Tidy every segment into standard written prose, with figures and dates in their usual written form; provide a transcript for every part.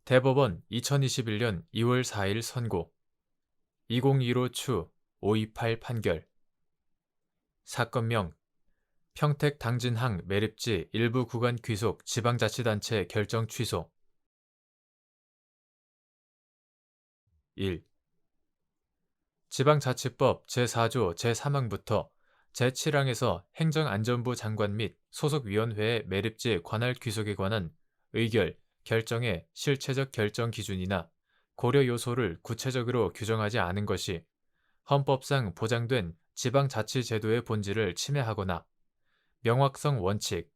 대법원 2021년 2월 4일 선고 2015 추 528 판결 사건명 평택 당진항 매립지 일부 구간 귀속 지방자치단체 결정 취소 1. 지방자치법 제4조 제3항부터 제7항에서 행정안전부 장관 및 소속위원회의 매립지 관할 귀속에 관한 의결, 결정의 실체적 결정 기준이나 고려 요소를 구체적으로 규정하지 않은 것이 헌법상 보장된 지방자치제도의 본질을 침해하거나 명확성 원칙,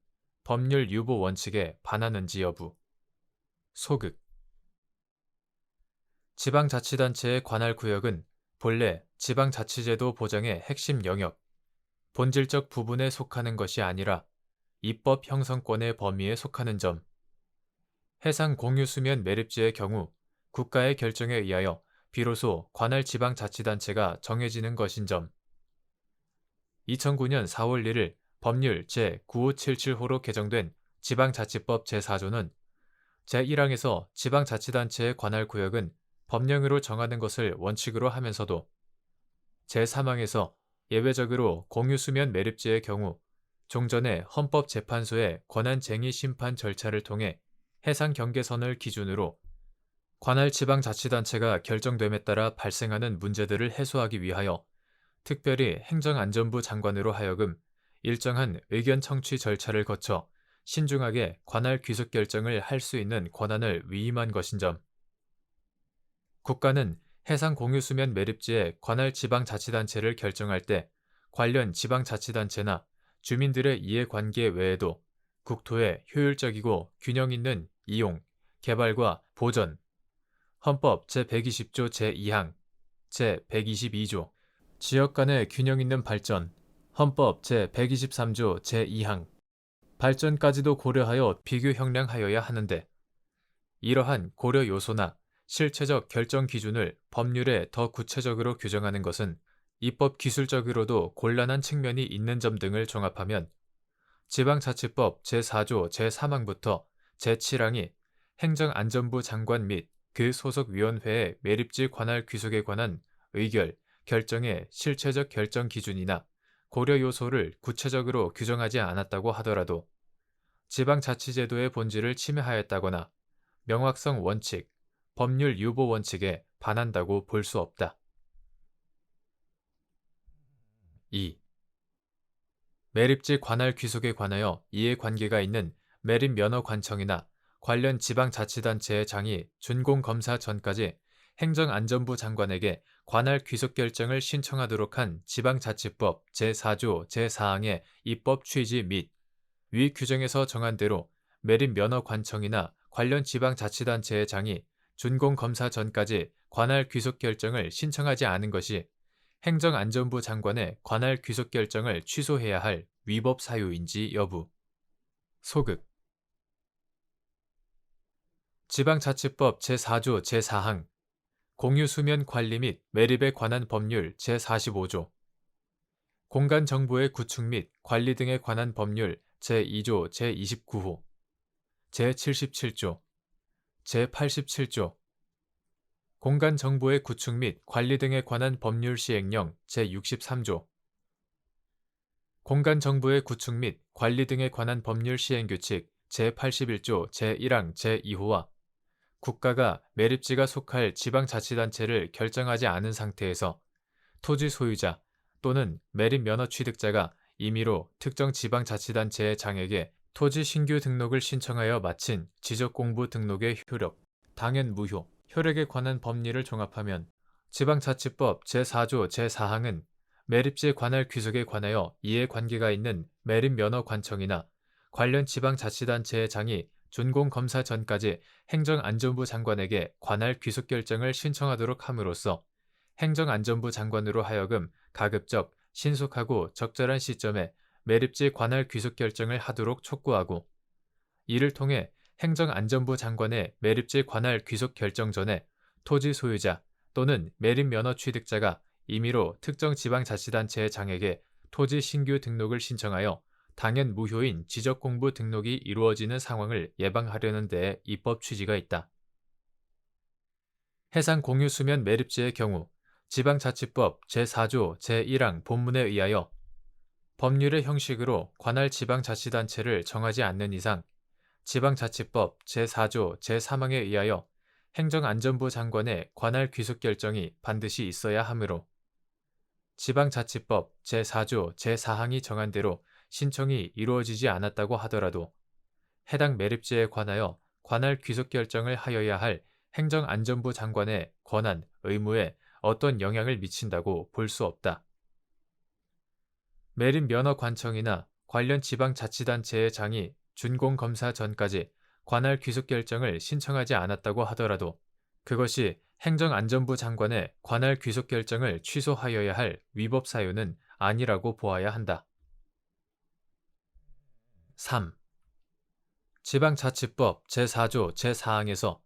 법률 유보 원칙에 반하는지 여부. 소극. 지방자치단체의 관할 구역은 본래 지방자치제도 보장의 핵심 영역, 본질적 부분에 속하는 것이 아니라 입법 형성권의 범위에 속하는 점. 해상 공유수면 매립지의 경우 국가의 결정에 의하여 비로소 관할 지방자치단체가 정해지는 것인 점. 2009년 4월 1일 법률 제9577호로 개정된 지방자치법 제4조는 제1항에서 지방자치단체의 관할 구역은 법령으로 정하는 것을 원칙으로 하면서도 제3항에서 예외적으로 공유수면 매립지의 경우 종전의 헌법재판소의 권한쟁의 심판 절차를 통해 해상 경계선을 기준으로 관할 지방자치단체가 결정됨에 따라 발생하는 문제들을 해소하기 위하여 특별히 행정안전부 장관으로 하여금 일정한 의견 청취 절차를 거쳐 신중하게 관할 귀속 결정을 할 수 있는 권한을 위임한 것인 점. 국가는 해상 공유수면 매립지의 관할 지방자치단체를 결정할 때 관련 지방자치단체나 주민들의 이해관계 외에도 국토의 효율적이고 균형 있는 이용, 개발과 보전, 헌법 제120조 제2항, 제122조, 지역 간의 균형 있는 발전, 헌법 제123조 제2항, 발전까지도 고려하여 비교 형량하여야 하는데 이러한 고려 요소나 실체적 결정 기준을 법률에 더 구체적으로 규정하는 것은 입법 기술적으로도 곤란한 측면이 있는 점 등을 종합하면 지방자치법 제4조 제3항부터 제7항이 행정안전부 장관 및 그 소속위원회의 매립지 관할 귀속에 관한 의결, 결정의 실체적 결정 기준이나 고려 요소를 구체적으로 규정하지 않았다고 하더라도 지방자치제도의 본질을 침해하였다거나 명확성 원칙, 법률 유보 원칙에 반한다고 볼 수 없다. 2. 매립지 관할 귀속에 관하여 이해관계가 있는 매립면허관청이나 관련 지방자치단체의 장이 준공검사 전까지 행정안전부 장관에게 관할 귀속 결정을 신청하도록 한 지방자치법 제4조 제4항의 입법 취지 및 위 규정에서 정한 대로 매립면허관청이나 관련 지방자치단체의 장이 준공검사 전까지 관할 귀속 결정을 신청하지 않은 것이 행정안전부 장관의 관할 귀속 결정을 취소해야 할 위법 사유인지 여부. 소극. 지방자치법 제4조 제4항 공유수면 관리 및 매립에 관한 법률 제45조 공간정보의 구축 및 관리 등에 관한 법률 제2조 제29호 제77조 제87조 공간정보의 구축 및 관리 등에 관한 법률 시행령 제63조 공간정보의 구축 및 관리 등에 관한 법률 시행규칙 제81조 제1항 제2호와 국가가 매립지가 속할 지방자치단체를 결정하지 않은 상태에서 토지 소유자 또는 매립면허 취득자가 임의로 특정 지방자치단체의 장에게 토지 신규 등록을 신청하여 마친 지적공부 등록의 효력, 당연 무효, 효력에 관한 법리를 종합하면 지방자치법 제4조 제4항은 매립지 관할 귀속에 관하여 이해관계가 있는 매립면허관청이나 관련 지방자치단체의 장이 준공검사 전까지 행정안전부 장관에게 관할 귀속 결정을 신청하도록 함으로써 행정안전부 장관으로 하여금 가급적 신속하고 적절한 시점에 매립지 관할 귀속 결정을 하도록 촉구하고 이를 통해 행정안전부 장관의 매립지 관할 귀속 결정 전에 토지 소유자 또는 매립면허 취득자가 임의로 특정 지방자치단체의 장에게 토지 신규 등록을 신청하여 당연 무효인 지적공부 등록이 이루어지는 상황을 예방하려는 데에 입법 취지가 있다. 해상 공유수면 매립지의 경우 지방자치법 제4조 제1항 본문에 의하여 법률의 형식으로 관할 지방자치단체를 정하지 않는 이상 지방자치법 제4조 제3항에 의하여 행정안전부 장관의 관할 귀속 결정이 반드시 있어야 하므로 지방자치법 제4조 제4항이 정한 대로 신청이 이루어지지 않았다고 하더라도 해당 매립지에 관하여 관할 귀속 결정을 하여야 할 행정안전부 장관의 권한, 의무에 어떤 영향을 미친다고 볼 수 없다. 매립 면허 관청이나 관련 지방자치단체의 장이 준공검사 전까지 관할 귀속 결정을 신청하지 않았다고 하더라도 그것이 행정안전부 장관의 관할 귀속 결정을 취소하여야 할 위법 사유는 아니라고 보아야 한다. 3. 지방자치법 제4조 제4항에서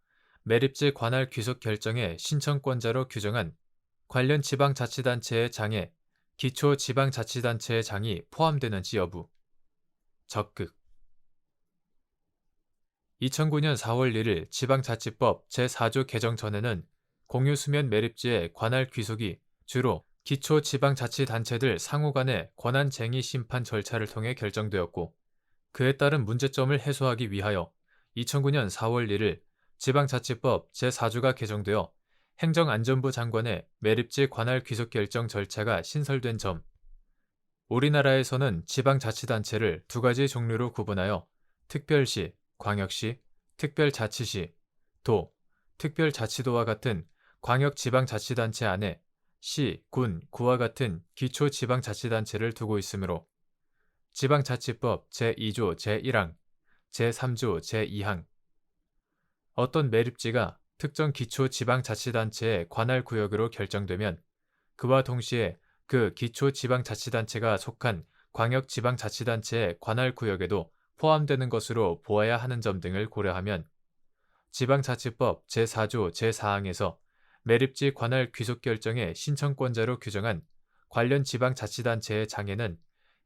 매립지 관할 귀속 결정의 신청권자로 규정한 관련 지방자치단체의 장에 기초지방자치단체의 장이 포함되는지 여부. 적극 2009년 4월 1일 지방자치법 제4조 개정 전에는 공유수면 매립지의 관할 귀속이 주로 기초지방자치단체들 상호 간의 권한쟁의 심판 절차를 통해 결정되었고 그에 따른 문제점을 해소하기 위하여 2009년 4월 1일 지방자치법 제4조가 개정되어 행정안전부 장관의 매립지 관할 귀속 결정 절차가 신설된 점. 우리나라에서는 지방자치단체를 두 가지 종류로 구분하여 특별시, 광역시, 특별자치시, 도, 특별자치도와 같은 광역지방자치단체 안에 시, 군, 구와 같은 기초지방자치단체를 두고 있으므로 지방자치법 제2조 제1항, 제3조 제2항 어떤 매립지가 특정 기초지방자치단체의 관할 구역으로 결정되면 그와 동시에 그 기초지방자치단체가 속한 광역지방자치단체의 관할 구역에도 포함되는 것으로 보아야 하는 점 등을 고려하면 지방자치법 제4조 제4항에서 매립지 관할 귀속 결정의 신청권자로 규정한 관련 지방자치단체의 장에는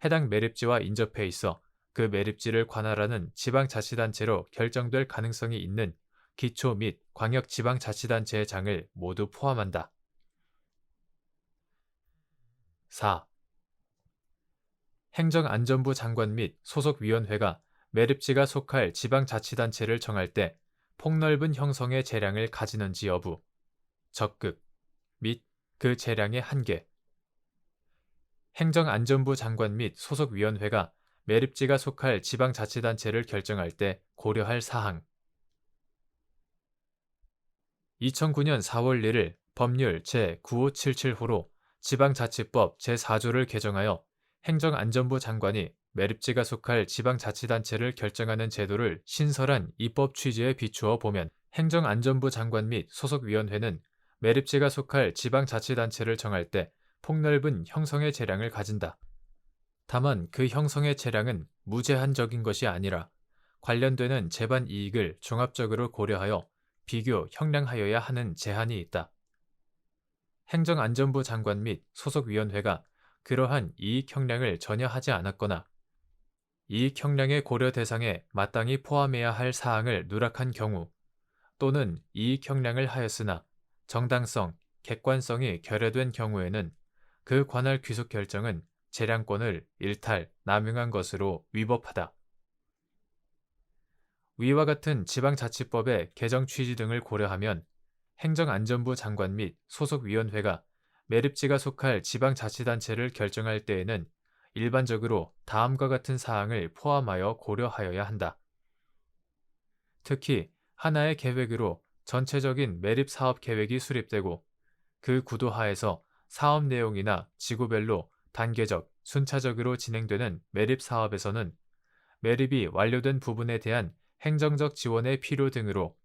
해당 매립지와 인접해 있어 그 매립지를 관할하는 지방자치단체로 결정될 가능성이 있는 기초 및 광역지방자치단체의 장을 모두 포함한다. 4. 행정안전부 장관 및 소속위원회가 매립지가 속할 지방자치단체를 정할 때 폭넓은 형성의 재량을 가지는지 여부, 적극 및 그 재량의 한계. 행정안전부 장관 및 소속위원회가 매립지가 속할 지방자치단체를 결정할 때 고려할 사항. 2009년 4월 1일 법률 제9577호로 지방자치법 제4조를 개정하여 행정안전부 장관이 매립지가 속할 지방자치단체를 결정하는 제도를 신설한 입법 취지에 비추어 보면 행정안전부 장관 및 소속위원회는 매립지가 속할 지방자치단체를 정할 때 폭넓은 형성의 재량을 가진다. 다만 그 형성의 재량은 무제한적인 것이 아니라 관련되는 재반 이익을 종합적으로 고려하여 비교 형량하여야 하는 제한이 있다. 행정안전부 장관 및 소속위원회가 그러한 이익 형량을 전혀 하지 않았거나 이익 형량의 고려 대상에 마땅히 포함해야 할 사항을 누락한 경우 또는 이익 형량을 하였으나 정당성, 객관성이 결여된 경우에는 그 관할 귀속 결정은 재량권을 일탈, 남용한 것으로 위법하다. 위와 같은 지방자치법의 개정 취지 등을 고려하면 행정안전부 장관 및 소속위원회가 매립지가 속할 지방자치단체를 결정할 때에는 일반적으로 다음과 같은 사항을 포함하여 고려하여야 한다. 특히 하나의 계획으로 전체적인 매립 사업 계획이 수립되고 그 구도 하에서 사업 내용이나 지구별로 단계적, 순차적으로 진행되는 매립 사업에서는 매립이 완료된 부분에 대한 행정적 지원의 필요 등으로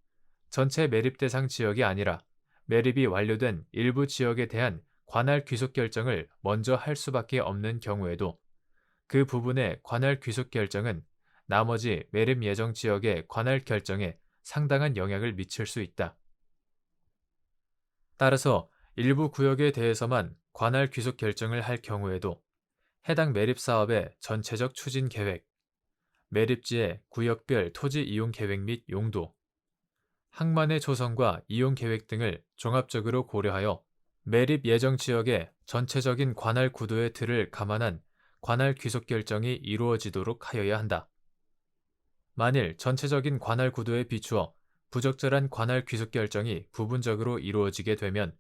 전체 매립 대상 지역이 아니라 매립이 완료된 일부 지역에 대한 관할 귀속 결정을 먼저 할 수밖에 없는 경우에도 그 부분의 관할 귀속 결정은 나머지 매립 예정 지역의 관할 결정에 상당한 영향을 미칠 수 있다. 따라서 일부 구역에 대해서만 관할 귀속 결정을 할 경우에도 해당 매립 사업의 전체적 추진 계획, 매립지의 구역별 토지 이용 계획 및 용도, 항만의 조성과 이용 계획 등을 종합적으로 고려하여 매립 예정 지역의 전체적인 관할 구도의 틀을 감안한 관할 귀속 결정이 이루어지도록 하여야 한다. 만일 전체적인 관할 구도에 비추어 부적절한 관할 귀속 결정이 부분적으로 이루어지게 되면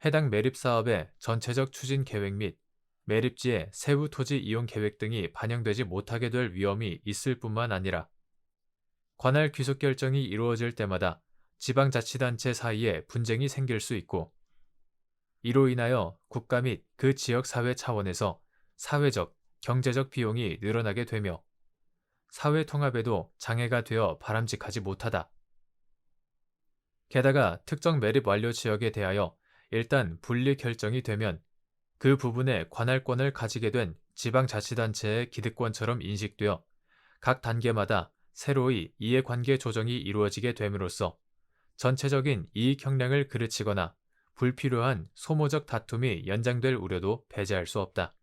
해당 매립 사업의 전체적 추진 계획 및 매립지의 세부 토지 이용 계획 등이 반영되지 못하게 될 위험이 있을 뿐만 아니라 관할 귀속 결정이 이루어질 때마다 지방자치단체 사이에 분쟁이 생길 수 있고, 이로 인하여 국가 및 그 지역 사회 차원에서 사회적, 경제적 비용이 늘어나게 되며 사회 통합에도 장애가 되어 바람직하지 못하다. 게다가 특정 매립 완료 지역에 대하여 일단 분리 결정이 되면 그 부분의 관할권을 가지게 된 지방자치단체의 기득권처럼 인식되어 각 단계마다 새로이 이해관계 조정이 이루어지게 됨으로써 전체적인 이익 형량을 그르치거나 불필요한 소모적 다툼이 연장될 우려도 배제할 수 없다.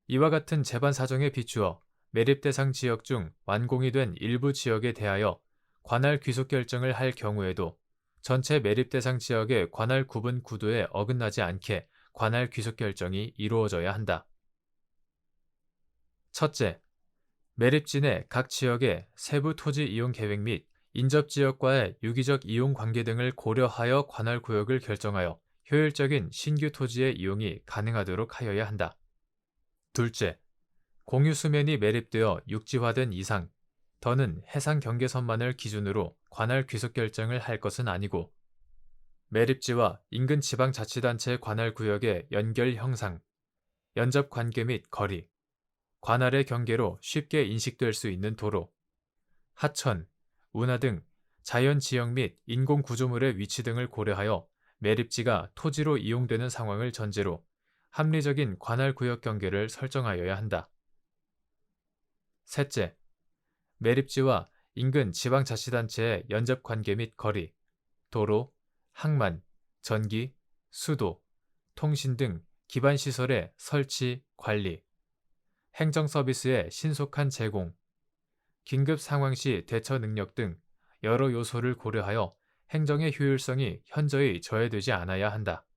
이와 같은 재반 사정에 비추어 매립 대상 지역 중 완공이 된 일부 지역에 대하여 관할 귀속 결정을 할 경우에도 전체 매립 대상 지역의 관할 구분 구도에 어긋나지 않게 관할 귀속 결정이 이루어져야 한다. 첫째, 매립지 내 각 지역의 세부 토지 이용 계획 및 인접 지역과의 유기적 이용 관계 등을 고려하여 관할 구역을 결정하여 효율적인 신규 토지의 이용이 가능하도록 하여야 한다. 둘째, 공유 수면이 매립되어 육지화된 이상, 더는 해상 경계선만을 기준으로 관할 귀속 결정을 할 것은 아니고, 매립지와 인근 지방자치단체 관할 구역의 연결 형상, 연접 관계 및 거리, 관할의 경계로 쉽게 인식될 수 있는 도로, 하천, 운하 등 자연 지형 및 인공 구조물의 위치 등을 고려하여 매립지가 토지로 이용되는 상황을 전제로 합리적인 관할 구역 경계를 설정하여야 한다. 셋째, 매립지와 인근 지방자치단체의 연접 관계 및 거리, 도로, 항만, 전기, 수도, 통신 등 기반시설의 설치, 관리, 행정서비스의 신속한 제공, 긴급 상황 시 대처 능력 등 여러 요소를 고려하여 행정의 효율성이 현저히 저해되지 않아야 한다.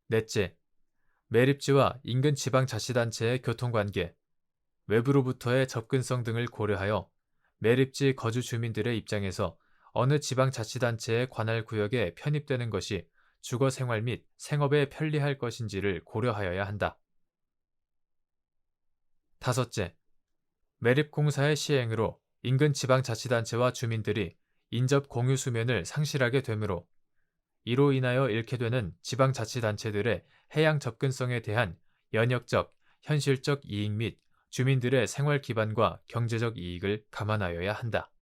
넷째, 매립지와 인근 지방자치단체의 교통관계, 외부로부터의 접근성 등을 고려하여 매립지 거주 주민들의 입장에서 어느 지방자치단체의 관할 구역에 편입되는 것이 주거생활 및 생업에 편리할 것인지를 고려하여야 한다. 다섯째, 매립공사의 시행으로 인근 지방자치단체와 주민들이 인접 공유 수면을 상실하게 되므로 이로 인하여 잃게 되는 지방자치단체들의 해양 접근성에 대한 연역적, 현실적 이익 및 주민들의 생활 기반과 경제적 이익을 감안하여야 한다.